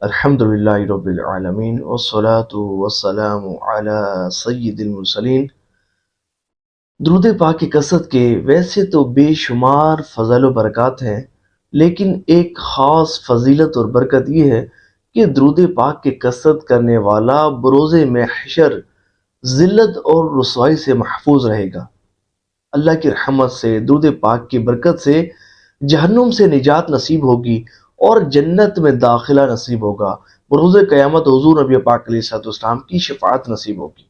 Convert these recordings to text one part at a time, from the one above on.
الحمدللہ رب العالمین والصلاة والسلام علی سید المرسلین۔ درود پاک کی کثرت کے ویسے تو بے شمار فضل و برکات ہیں، لیکن ایک خاص فضیلت اور برکت یہ ہے کہ درود پاک کی کثرت کرنے والا بروز محشر ذلت اور رسوائی سے محفوظ رہے گا۔ اللہ کی رحمت سے، درود پاک کی برکت سے جہنم سے نجات نصیب ہوگی اور جنت میں داخلہ نصیب ہوگا۔ بروز قیامت حضور نبی پاک علیہ الصلوۃ والسلام کی شفاعت نصیب ہوگی۔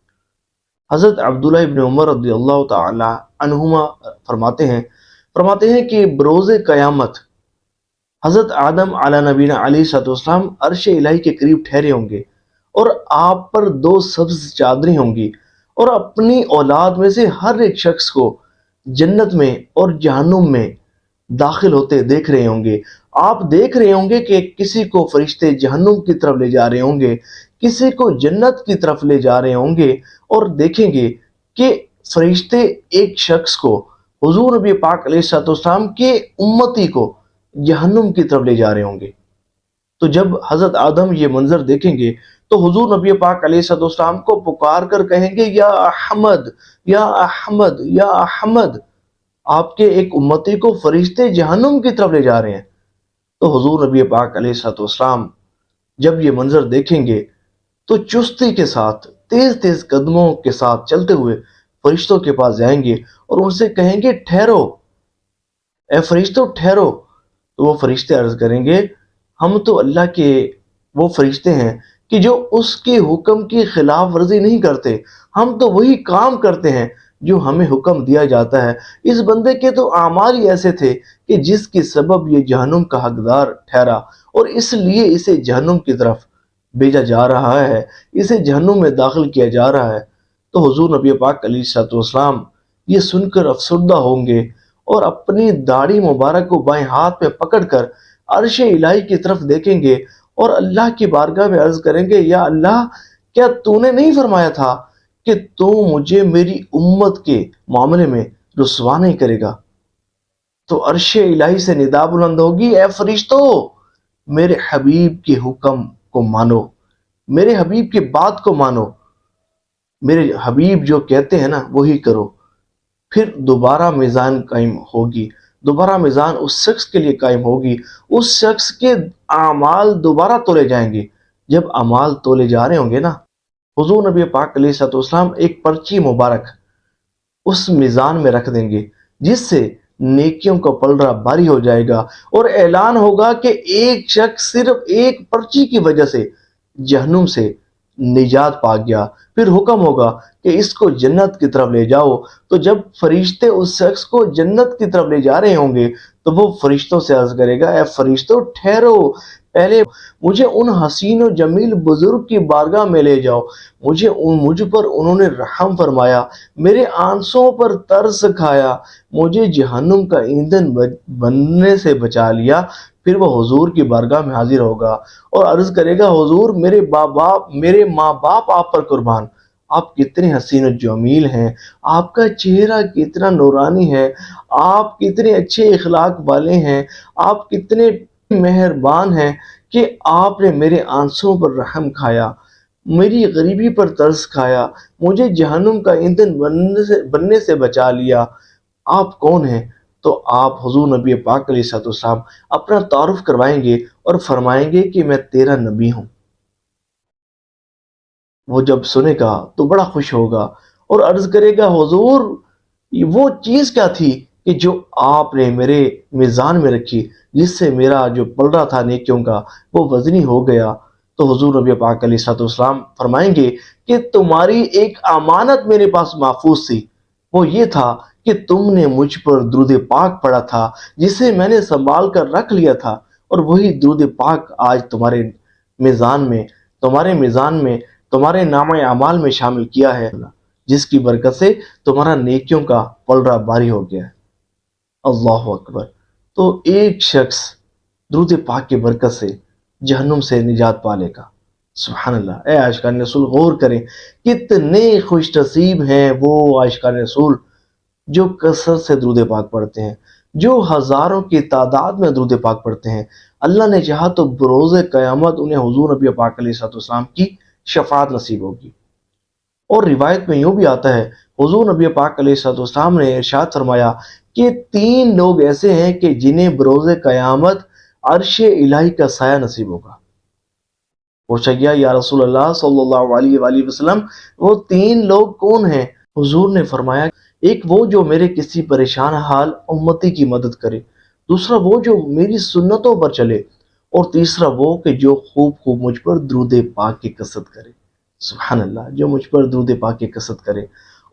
حضرت عبداللہ ابن عمر رضی اللہ تعالی عنہما فرماتے ہیں کہ بروز قیامت حضرت آدم علی نبینا علیہ الصلوۃ والسلام عرش الہی کے قریب ٹھہرے ہوں گے اور آپ پر دو سبز چادریں ہوں گی، اور اپنی اولاد میں سے ہر ایک شخص کو جنت میں اور جہنم میں داخل ہوتے دیکھ رہے ہوں گے۔ آپ دیکھ رہے ہوں گے کہ کسی کو فرشتے جہنم کی طرف لے جا رہے ہوں گے، کسی کو جنت کی طرف لے جا رہے ہوں گے، اور دیکھیں گے کہ فرشتے ایک شخص کو، حضور نبی پاک علیہ الصلوۃ والسلام کے امتی کو جہنم کی طرف لے جا رہے ہوں گے۔ تو جب حضرت آدم یہ منظر دیکھیں گے تو حضور نبی پاک علیہ الصلوۃ والسلام کو پکار کر کہیں گے، یا احمد یا احمد یا احمد، آپ کے ایک امتی کو فرشتے جہنم کی طرف لے جا رہے ہیں۔ تو حضور نبی پاک علیہ الصلوۃ والسلام جب یہ منظر دیکھیں گے تو چستی کے ساتھ، تیز تیز قدموں کے ساتھ چلتے ہوئے فرشتوں کے پاس جائیں گے اور ان سے کہیں گے، ٹھہرو اے فرشتوں ٹھہرو۔ تو وہ فرشتے عرض کریں گے، ہم تو اللہ کے وہ فرشتے ہیں کہ جو اس کے حکم کی خلاف ورزی نہیں کرتے، ہم تو وہی کام کرتے ہیں جو ہمیں حکم دیا جاتا ہے۔ اس بندے کے تو اعمال ہی ایسے تھے کہ جس کے سبب یہ جہنم کا حقدار ٹھہرا، اور اس لیے اسے جہنم کی طرف بھیجا جا رہا ہے، اسے جہنم میں داخل کیا جا رہا ہے۔ تو حضور نبی پاک علیہ الصلوۃ والسلام یہ سن کر افسردہ ہوں گے اور اپنی داڑھی مبارک کو بائیں ہاتھ میں پکڑ کر عرش الہی کی طرف دیکھیں گے اور اللہ کی بارگاہ میں عرض کریں گے، یا اللہ، کیا تو نے نہیں فرمایا تھا کہ تو مجھے میری امت کے معاملے میں رسوا نہیں کرے گا؟ تو عرش الہی سے ندا بلند ہوگی، اے فرشتو، میرے حبیب کے حکم کو مانو، میرے حبیب کی بات کو مانو، میرے حبیب جو کہتے ہیں نا وہی کرو۔ پھر دوبارہ میزان قائم ہوگی، دوبارہ میزان اس شخص کے لیے قائم ہوگی، اس شخص کے اعمال دوبارہ تولے جائیں گے۔ جب اعمال تولے جا رہے ہوں گے نا، حضور نبی پاک علیہ الصلوۃ والسلام ایک پرچی مبارک اس میزان میں رکھ دیں گے، جس سے نیکیوں کا پلڑا بھاری ہو جائے گا، اور اعلان ہوگا کہ ایک شخص صرف ایک پرچی کی وجہ سے جہنم سے نجات پا گیا۔ پھر حکم ہوگا کہ اس کو جنت کی طرف لے جاؤ۔ تو جب فرشتے اس شخص کو جنت کی طرف لے جا رہے ہوں گے تو وہ فرشتوں سے عرض کرے گا، اے فرشتوں ٹھہرو، پہلے مجھے ان حسین و جمیل بزرگ کی بارگاہ میں لے جاؤ، مجھ پر انہوں نے رحم فرمایا، میرے آنسوں پر ترس کھایا، مجھے جہنم کا ایندھن بننے سے بچا لیا۔ پھر وہ حضور کی بارگاہ میں حاضر ہوگا اور عرض کرے گا، حضور، میرے ماں باپ آپ پر قربان، آپ کتنے حسین و جمیل ہیں، آپ کا چہرہ کتنا نورانی ہے، آپ کتنے اچھے اخلاق والے ہیں، آپ کتنے مہربان ہیں کہ آپ نے میرے آنسوں پر رحم کھایا، میری غریبی پر ترس کھایا، مجھے جہنم کا ایندھن بننے سے بچا لیا۔ آپ کون ہیں؟ تو آپ حضور نبی پاک علیہ الصلوۃ والسلام اپنا تعارف کروائیں گے اور فرمائیں گے کہ میں تیرا نبی ہوں۔ وہ جب سنے گا تو بڑا خوش ہوگا اور عرض کرے گا، حضور، وہ چیز کیا تھی کہ جو آپ نے میرے میزان میں رکھی، جس سے میرا جو پلڑا تھا نیکیوں کا وہ وزنی ہو گیا؟ تو حضور نبی پاک علیہ الصلوۃ والسلام فرمائیں گے کہ تمہاری ایک امانت میرے پاس محفوظ تھی، وہ یہ تھا کہ تم نے مجھ پر درود پاک پڑھا تھا، جسے میں نے سنبھال کر رکھ لیا تھا، اور وہی درود پاک آج تمہارے میزان میں تمہارے نامہ اعمال میں شامل کیا ہے، جس کی برکت سے تمہارا نیکیوں کا پلڑا بھاری ہو گیا ہے۔ اللہ اکبر۔ تو ایک شخص درود پاک کی برکت سے جہنم سے نجات پا لے گا۔ سبحان اللہ۔ اے عاشقان رسول، غور کریں کتنے خوش نصیب ہیں وہ عاشقان رسول جو کثرت سے درود پاک پڑھتے ہیں۔ جو ہزاروں کی تعداد میں درود پاک پڑھتے ہیں، اللہ نے چاہا تو بروز قیامت انہیں حضور نبی پاک علیہ الصلوۃ والسلام کی شفاعت نصیب ہوگی۔ اور روایت میں یوں بھی آتا ہے، حضور نبی پاک علیہ الصلوۃ والسلام نے ارشاد فرمایا کہ 3 لوگ ایسے ہیں کہ جنہیں بروز قیامت عرش الہی کا سایہ نصیب ہوگا۔ پوچھا گیا یا رسول اللہ صلی اللہ علیہ وآلہ وسلم وہ 3 لوگ کون ہیں؟ حضور نے فرمایا ایک وہ جو میرے کسی پریشان حال امتی کی مدد کرے، دوسرا وہ جو میری سنتوں پر چلے، اور تیسرا وہ کہ جو خوب خوب مجھ پر درود پاک کی کثرت کرے۔ سبحان اللہ، جو مجھ پر درود پاک کی کثرت کرے۔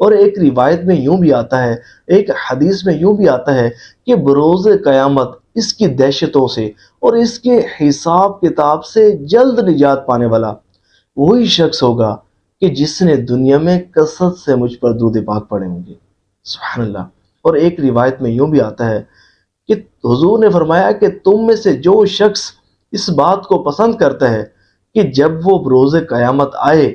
اور ایک روایت میں یوں بھی آتا ہے، ایک حدیث میں یوں بھی آتا ہے کہ بروز قیامت اس کی دہشتوں سے اور اس کے حساب کتاب سے جلد نجات پانے والا وہی شخص ہوگا کہ جس نے دنیا میں کثرت سے مجھ پر درود پاک پڑھے ہوں گے۔ سبحان اللہ۔ اور ایک روایت میں یوں بھی آتا ہے کہ حضور نے فرمایا کہ تم میں سے جو شخص اس بات کو پسند کرتا ہے کہ جب وہ بروز قیامت آئے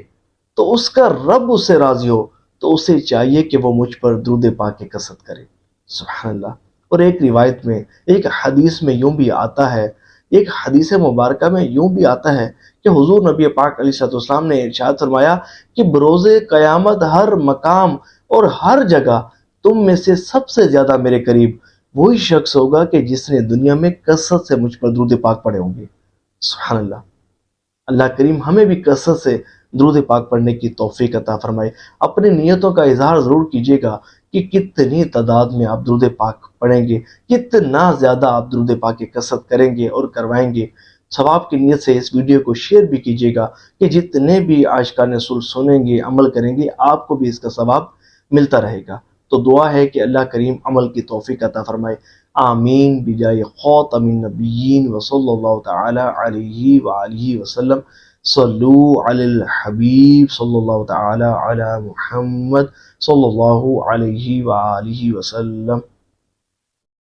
تو اس کا رب اس سے راضی ہو، تو اسے چاہیے کہ وہ مجھ پر درود پاک کی کثرت کرے۔ سبحان اللہ۔ اور ایک روایت میں، ایک حدیث میں یوں بھی آتا ہے، ایک حدیث مبارکہ میں یوں بھی آتا ہے کہ حضور نبی پاک علیہ الصلوۃ والسلام نے ارشاد فرمایا کہ بروز قیامت ہر مقام اور ہر جگہ تم میں سے سب سے زیادہ میرے قریب وہی شخص ہوگا کہ جس نے دنیا میں کثرت سے مجھ پر درود پاک پڑھے ہوں گے۔ سبحان اللہ۔ اللہ کریم ہمیں بھی کثرت سے درود پاک پڑھنے کی توفیق عطا فرمائے۔ اپنی نیتوں کا اظہار ضرور کیجیے گا کہ کتنی تعداد میں آپ درود پاک پڑھیں گے، کتنا زیادہ آپ درود پاک کی کثرت کریں گے اور کروائیں گے۔ ثواب کی نیت سے اس ویڈیو کو شیئر بھی کیجیے گا کہ جتنے بھی عاشقان رسول سنیں گے، عمل کریں گے، آپ کو بھی اس کا ثواب ملتا رہے گا۔ تو دعا ہے کہ اللہ کریم عمل کی توفیق عطا فرمائے۔ آمین بجائے خاتم النبیین وصلی اللہ تعالی علیہ وآلہ وسلم۔ صلو علی الحبیب صلی اللہ تعالی علی محمد صلی اللہ علیہ وآلہ وسلم۔